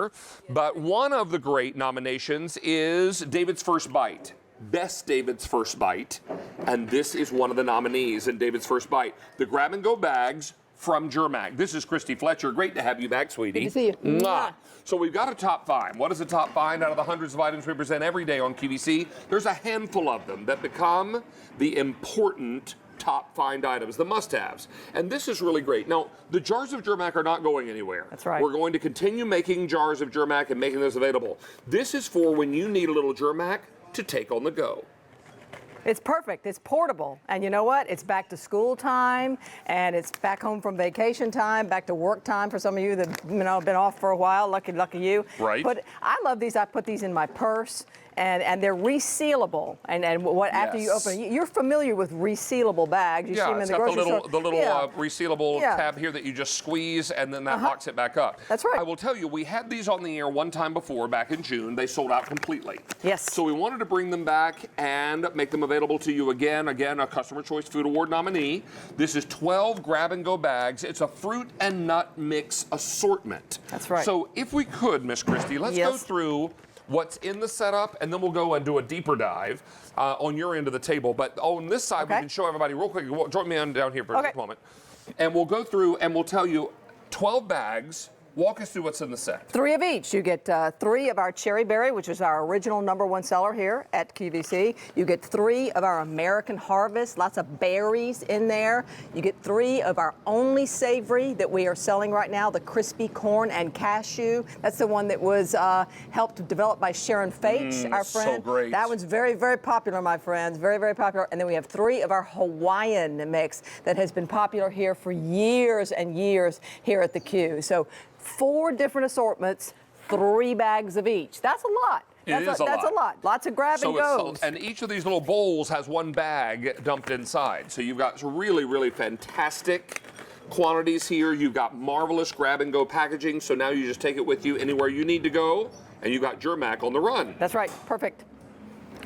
here. But one of the great nominations is David's First Bite. Best David's First Bite. And this is one of the nominees in David's First Bite. The grab-and-go bags from Germack. This is Christy Fletcher. Great to have you back, sweetie. Good to see you. Mwah. So we've got a top five. What is a top five out of the hundreds of items we present every day on QVC? There's a handful of them that become the important top find items, the must-haves. And this is really great. Now, the jars of Germack are not going anywhere. That's right. We're going to continue making jars of Germack and making those available. This is for when you need a little Germack to take on the go. It's perfect. It's portable. And you know what? It's back to school time, and it's back home from vacation time, back to work time for some of you that been off for a while. Lucky you. Right. But I love these. I put these in my purse. And they're resealable. And what after you open it, you're familiar with resealable bags. You see them in the grocery store. The little resealable tab here that you just squeeze, and then that locks it back up. That's right. I will tell you, we had these on the air one time before, back in June. They sold out completely. Yes. So we wanted to bring them back and make them available to you again. Again, a Customer Choice Food Award nominee. This is 12 grab-and-go bags. It's a fruit and nut mix assortment. That's right. So if we could, Miss Christie, let's go through what's in the setup, and then we'll go and do a deeper dive on your end of the table. But on this side, we can show everybody real quick. Join me on down here for just a moment. And we'll go through and we'll tell you 12 bags. Walk us through what's in the set. 3 of each. You get 3 of our Cherry Berry, which is our original #1 seller here at QVC. You get 3 of our American Harvest, lots of berries in there. You get 3 of our only savory that we are selling right now, the crispy corn and cashew. That's the one that was helped develop by Sharon Faich, our friend. So great. That one's very, very popular, my friends. Very, very popular. And then we have 3 of our Hawaiian mix that has been popular here for years and years here at the Q. So 4 different assortments, 3 bags of each. That's a lot. That's a lot. Lots of grab and goes. And each of these little bowls has 1 bag dumped inside. So you've got really, really fantastic quantities here. You've got marvelous grab and go packaging. So now you just take it with you anywhere you need to go. And you've got Germack on the run. That's right. Perfect.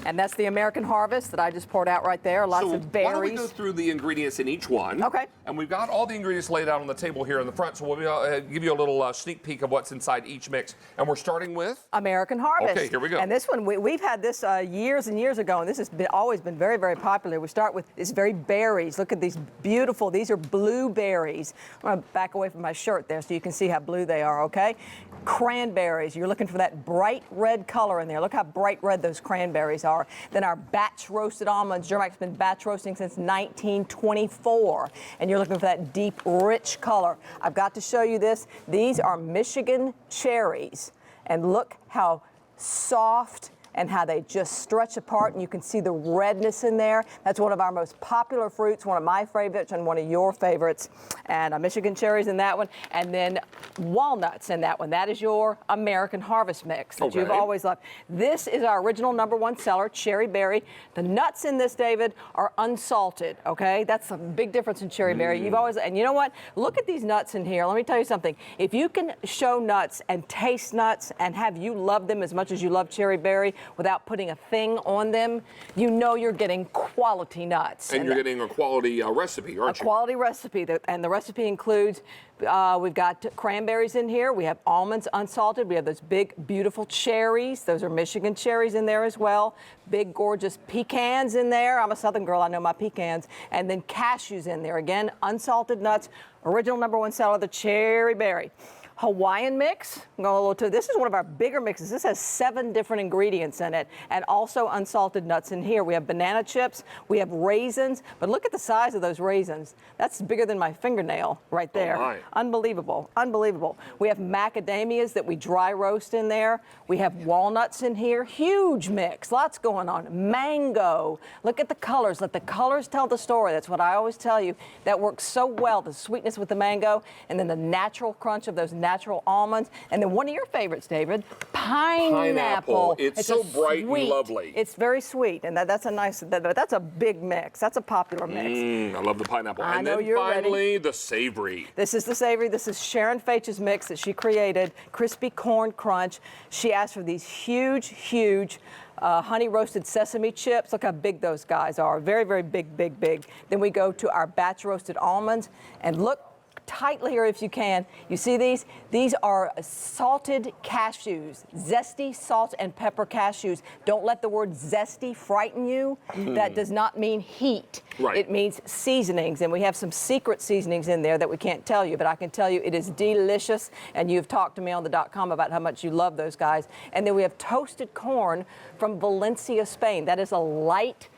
And that's the American Harvest that I just poured out right there. Lots of berries. Why don't we go through the ingredients in each one? Okay. And we've got all the ingredients laid out on the table here in the front, so we'll give you a little sneak peek of what's inside each mix. And we're starting with? American Harvest. Okay, here we go. And this one, we've had this years and years ago, and this has always been very, very popular. We start with this very berries. Look at these beautiful, these are blueberries. I'm going to back away from my shirt there so you can see how blue they are, okay? Cranberries. You're looking for that bright red color in there. Look how bright red those cranberries are. Then our batch roasted almonds. Germack's been batch roasting since 1924. And you're looking for that deep, rich color. I've got to show you this. These are Michigan cherries. And look how soft and how they just stretch apart, and you can see the redness in there. That's one of our most popular fruits, one of my favorites and one of your favorites. And Michigan cherries in that one, and then walnuts in that one. That is your American Harvest mix that you've always loved. This is our original #1 seller, Cherry Berry. The nuts in this, David, are unsalted, okay? That's a big difference in Cherry Berry. You've always, and you know what? Look at these nuts in here. Let me tell you something. If you can show nuts and taste nuts and have you love them as much as you love Cherry Berry, without putting a thing on them, you know you're getting quality nuts. And you're getting a quality recipe, aren't you? A quality recipe, and the recipe includes, we've got cranberries in here, we have almonds unsalted, we have those big, beautiful cherries, those are Michigan cherries in there as well, big, gorgeous pecans in there, I'm a Southern girl, I know my pecans, and then cashews in there, again, unsalted nuts, original #1 seller, the Cherry Berry. Hawaiian mix. This is one of our bigger mixes. This has 7 different ingredients in it, and also unsalted nuts in here. We have banana chips, we have raisins, but look at the size of those raisins. That's bigger than my fingernail right there. Oh, unbelievable, unbelievable. We have macadamias that we dry roast in there. We have walnuts in here. Huge mix, lots going on. Mango. Look at the colors. Let the colors tell the story. That's what I always tell you. That works so well, the sweetness with the mango, and then the natural crunch of those natural almonds, and then one of your favorites, David, pineapple. It's so bright and lovely. It's very sweet, and that's a nice. That's a big mix. That's a popular mix. I love the pineapple. I and know then you're finally, ready. the savory. This is the savory. This is Sharon Faich's mix that she created. Crispy corn crunch. She asked for these huge, huge. Honey roasted sesame chips. Look how big those guys are. Very, very big, big, big. Then we go to our batch roasted almonds, and look. tightly here if you can. You see these? These are salted cashews, zesty salt and pepper cashews. Don't let the word zesty frighten you. That does not mean heat. Right. It means seasonings, and we have some secret seasonings in there that we can't tell you, but I can tell you it is delicious, and you've talked to me on the .com about how much you love those guys. And then we have toasted corn from Valencia, Spain. That is a light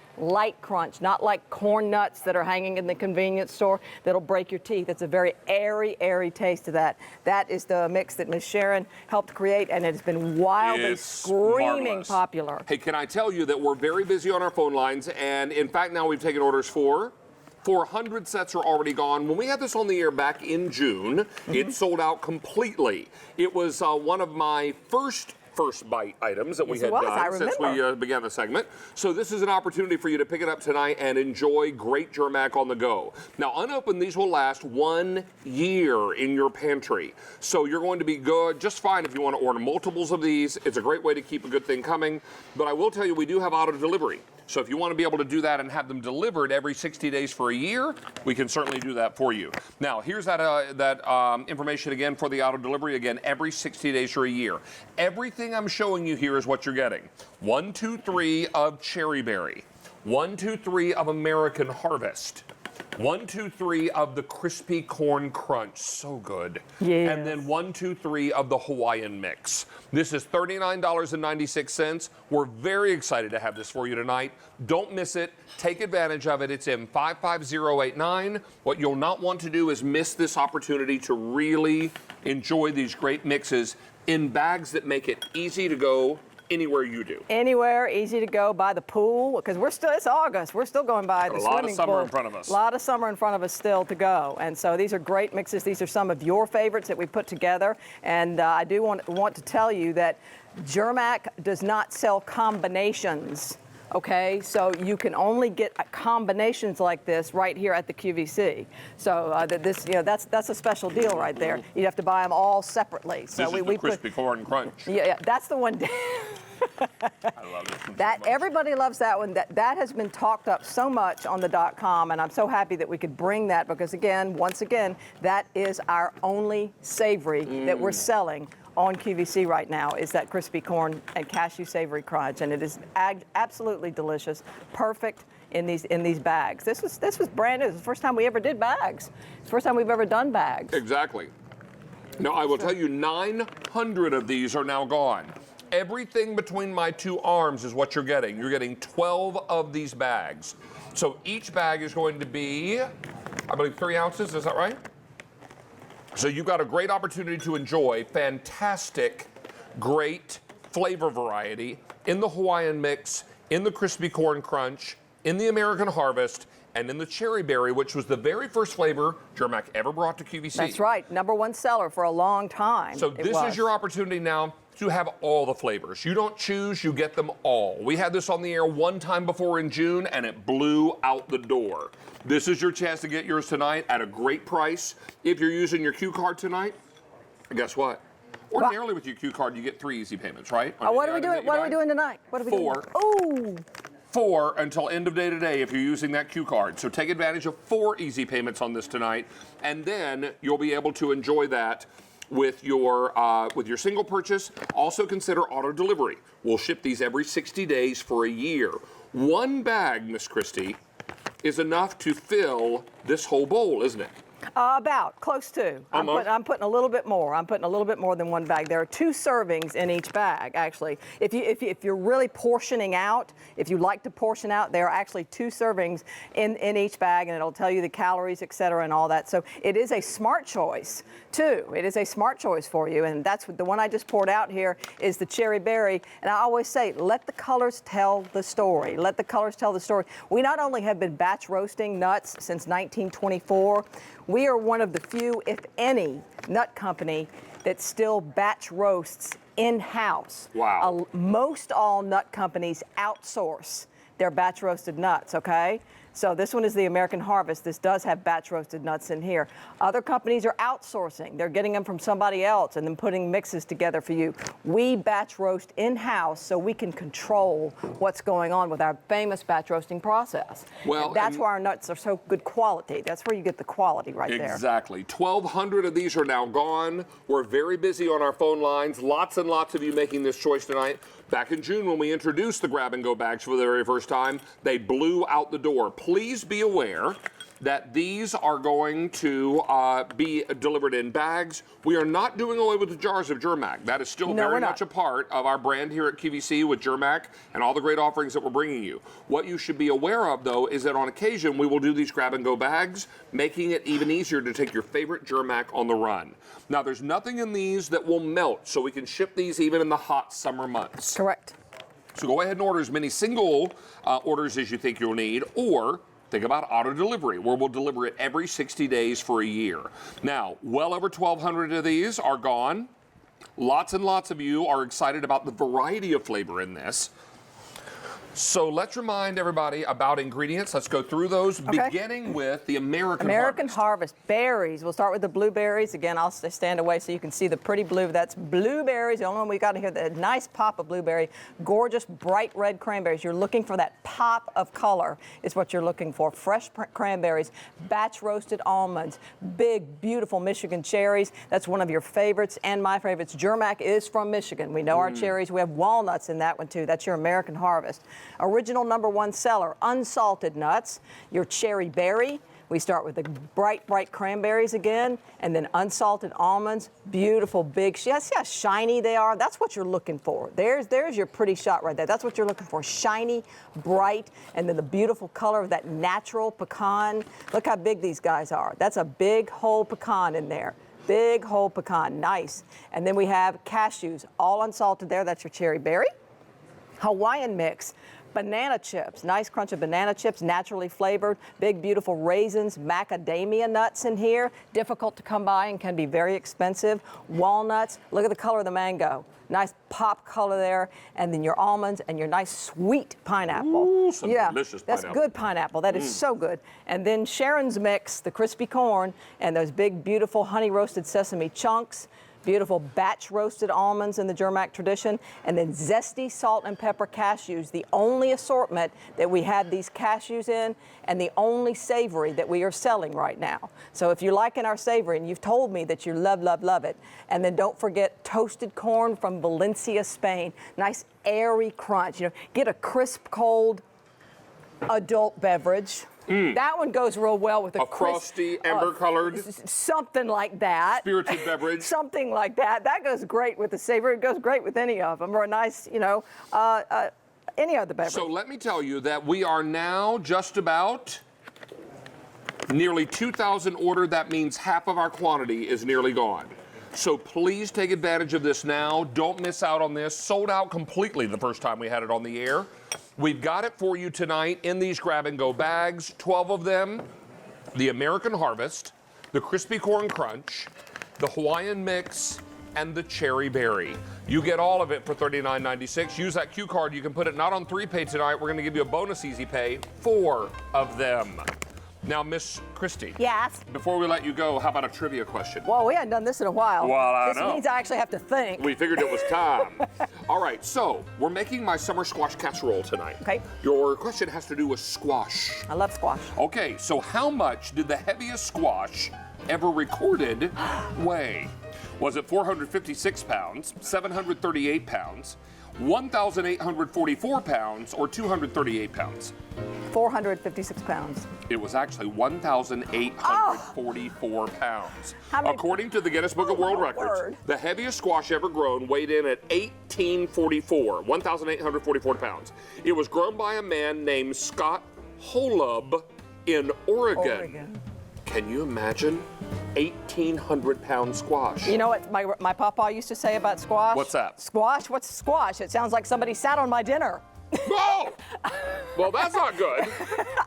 crunch, not like corn nuts that are hanging in the convenience store that'll break your teeth. It's a very airy taste to that. That is the mix that Miss Sharon helped create, and it has been wildly screaming marvelous. popular. Hey, can I tell you that we're very busy on our phone lines, and in fact, now we've taken orders for 400 sets are already gone. When we had this on the air back in June, it sold out completely. It was one of my first bite items that we had done since we began the segment. So this is an opportunity for you to pick it up tonight and enjoy great Germack on the go. Now, unopened, these will last 1 year in your pantry. So you're going to be good, just fine if you want to order multiples of these. It's a great way to keep a good thing coming. But I will tell you, we do have auto delivery. So if you want to be able to do that and have them delivered every 60 days for a year, we can certainly do that for you. Now, here's that information again for the auto delivery. Again, every 60 days for a year. Everything I'm showing you here is what you're getting. 1, 2, 3 of Cherry Berry. 1, 2, 3 of American Harvest. 1, 2, 3 of the Crispy Corn Crunch. So good. Yes. And then 1, 2, 3 of the Hawaiian Mix. This is $39.96. We're very excited to have this for you tonight. Don't miss it. Take advantage of it. It's in 55089. What you'll not want to do is miss this opportunity to really enjoy these great mixes in bags that make it easy to go anywhere you do. Anywhere, easy to go by the pool, because it's August. We're still going by the swimming pool. A lot of summer in front of us. A lot of summer in front of us still to go. And so these are great mixes. These are some of your favorites that we put together. And I do want to tell you that Germack does not sell combinations. Okay, so you can only get combinations like this right here at the QVC. So that's a special deal right there. You have to buy them all separately. So this is the Crispy Corn Crunch. Yeah, that's the one. I love this one That so much. everybody loves that one. That has been talked up so much on the .com, and I'm so happy that we could bring that because once again, that is our only savory that we're selling on QVC right now is that crispy corn and cashew savory crunch, and it is absolutely delicious, perfect in these bags. This was brand new. It's the first time we ever did bags. It's the first time we've ever done bags. Exactly. Now I will tell you, 900 of these are now gone. Everything between my two arms is what you're getting. You're getting 12 of these bags. So each bag is going to be, I believe, 3 ounces. Is that right? So you've got a great opportunity to enjoy fantastic, great flavor variety in the Hawaiian Mix, in the Crispy Corn Crunch, in the American Harvest, and in the Cherry Berry, which was the very first flavor Germack ever brought to QVC. That's right, #1 seller for a long time. So this is your opportunity now to have all the flavors. You don't choose, you get them all. We had this on the air one time before in June, and it blew out the door. This is your chance to get yours tonight at a great price. If you're using your Q card tonight, guess what? Ordinarily with your Q card, you get 3 easy payments, right? What are we doing? What are we doing tonight? What are we 4. doing? Ooh. 4 until end of day today if you're using that Q card. So take advantage of 4 easy payments on this tonight, and then you'll be able to enjoy that with your single purchase. Also consider auto delivery. We'll ship these every 60 days for a year. 1 bag, Miss Christie, is enough to fill this whole bowl, isn't it? About close to. I'm putting a little bit more. I'm putting a little bit more than 1 bag. There are 2 servings in each bag, actually. If you're really portioning out, if you like to portion out, there are actually 2 servings in each bag, and it'll tell you the calories, et cetera, and all that. So it is a smart choice, too. It is a smart choice for you, and that's the one I just poured out here is the Cherry Berry. And I always say, let the colors tell the story. Let the colors tell the story. We not only have been batch roasting nuts since 1924, we are one of the few, if any, nut company that still batch roasts in-house. Wow. Most all nut companies outsource their batch roasted nuts, okay? So this one is the American Harvest. This does have batch roasted nuts in here. Other companies are outsourcing. They're getting them from somebody else and then putting mixes together for you. We batch roast in-house so we can control what's going on with our famous batch roasting process. Well, and that's why our nuts are so good quality. That's where you get the quality right there. Exactly. 1,200 of these are now gone. We're very busy on our phone lines. Lots and lots of you making this choice tonight. Back in June, when we introduced the grab-and-go bags for the very first time, they blew out the door. Please be aware that these are going to be delivered in bags. We are not doing away with the jars of Germack. That is still very much a part of our brand here at QVC with Germack and all the great offerings that we're bringing you. What you should be aware of, though, is that on occasion we will do these grab-and-go bags, making it even easier to take your favorite Germack on the run. Now, there's nothing in these that will melt, so we can ship these even in the hot summer months. Correct. So go ahead and order as many single orders as you think you'll need, or think about auto delivery, where we'll deliver it every 60 days for a year. Now, well over 1,200 of these are gone. Lots and lots of you are excited about the variety of flavor in this. So let's remind everybody about ingredients. Let's go through those, beginning with the American Harvest. Berries. We'll start with the blueberries. Again, I'll stand away so you can see the pretty blue. That's blueberries. The only one we got here, the nice pop of blueberry. Gorgeous, bright red cranberries. You're looking for that pop of color is what you're looking for. Fresh cranberries, batch roasted almonds, big, beautiful Michigan cherries. That's one of your favorites and my favorites. Germack is from Michigan. We know our cherries. We have walnuts in that one, too. That's your American Harvest. Original #1 seller, unsalted nuts, your cherry berry. We start with the bright, bright cranberries again, and then unsalted almonds, beautiful, big. See how shiny they are? That's what you're looking for. There's your pretty shot right there. That's what you're looking for, shiny, bright, and then the beautiful color of that natural pecan. Look how big these guys are. That's a big whole pecan in there. Big whole pecan, nice. And then we have cashews, all unsalted there. That's your cherry berry. Hawaiian mix. Banana chips, nice crunch of banana chips, naturally flavored, big beautiful raisins, macadamia nuts in here, difficult to come by and can be very expensive. Walnuts, look at the color of the mango. Nice pop color there, and then your almonds and your nice sweet pineapple. Ooh, some delicious pineapple. That's good pineapple. That is so good. And then Sharon's mix, the crispy corn, and those big beautiful honey roasted sesame chunks. Beautiful batch roasted almonds in the Germack tradition, and then zesty salt and pepper cashews, the only assortment that we had these cashews in, and the only savory that we are selling right now. So if you're liking our savory, and you've told me that you love, love, love it, and then don't forget toasted corn from Valencia, Spain. Nice airy crunch. You know, get a crisp, cold adult beverage. That one goes real well with a frosty, amber-colored, something like that. Spirited beverage. Something like that. That goes great with the savory. It goes great with any of them, or a nice, any other beverage. So let me tell you that we are now just about nearly 2,000 ordered. That means half of our quantity is nearly gone. So please take advantage of this now. Don't miss out on this. Sold out completely the first time we had it on the air. We've got it for you tonight in these grab-and-go bags, 12 of them, the American Harvest, the Crispy Corn Crunch, the Hawaiian Mix, and the Cherry Berry. You get all of it for $39.96. Use that Q card. You can put it not on 3-pay tonight. We're going to give you a bonus easy pay, 4 of them. Now, Miss Christie. Yes? Before we let you go, how about a trivia question? Well, we hadn't done this in a while. Well, I know. This means I actually have to think. We figured it was time. All right, so we're making my summer squash casserole tonight. Okay. Your question has to do with squash. I love squash. Okay, so how much did the heaviest squash ever recorded weigh? Was it 456 pounds, 738 pounds, 1,844 pounds, or 238 pounds? 456 pounds. It was actually 1,844 pounds. According to the Guinness Book of World Records, the heaviest squash ever grown weighed in at 1,844 pounds. It was grown by a man named Scott Holub in Oregon. Can you imagine? 1,800-pound squash. You know what my papa used to say about squash? What's that? Squash? What's squash? It sounds like somebody sat on my dinner. Oh! Well, that's not good.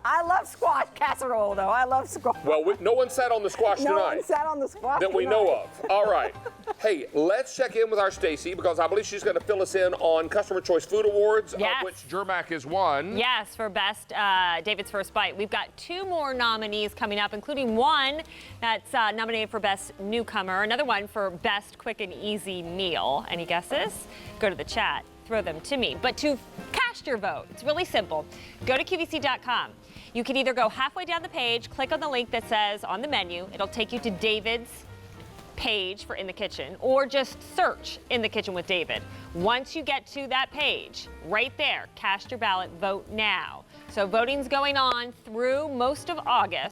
I love squash casserole, though. I love squash. Well, no one sat on the squash tonight. No one sat on the squash that we know of. All right. Hey, let's check in with our Stacy because I believe she's going to fill us in on Customer Choice Food Awards, of which Germack is one. Yes, for Best David's First Bite. We've got 2 more nominees coming up, including one that's nominated for Best Newcomer, another one for Best Quick and Easy Meal. Any guesses? Go to the chat, throw them to me. But to cast your vote, it's really simple. Go to QVC.com. You can either go halfway down the page, click on the link that says on the menu, it'll take you to David's page for In the Kitchen, or just search In the Kitchen with David. Once you get to that page, right there, cast your ballot, vote now. So voting's going on through most of August.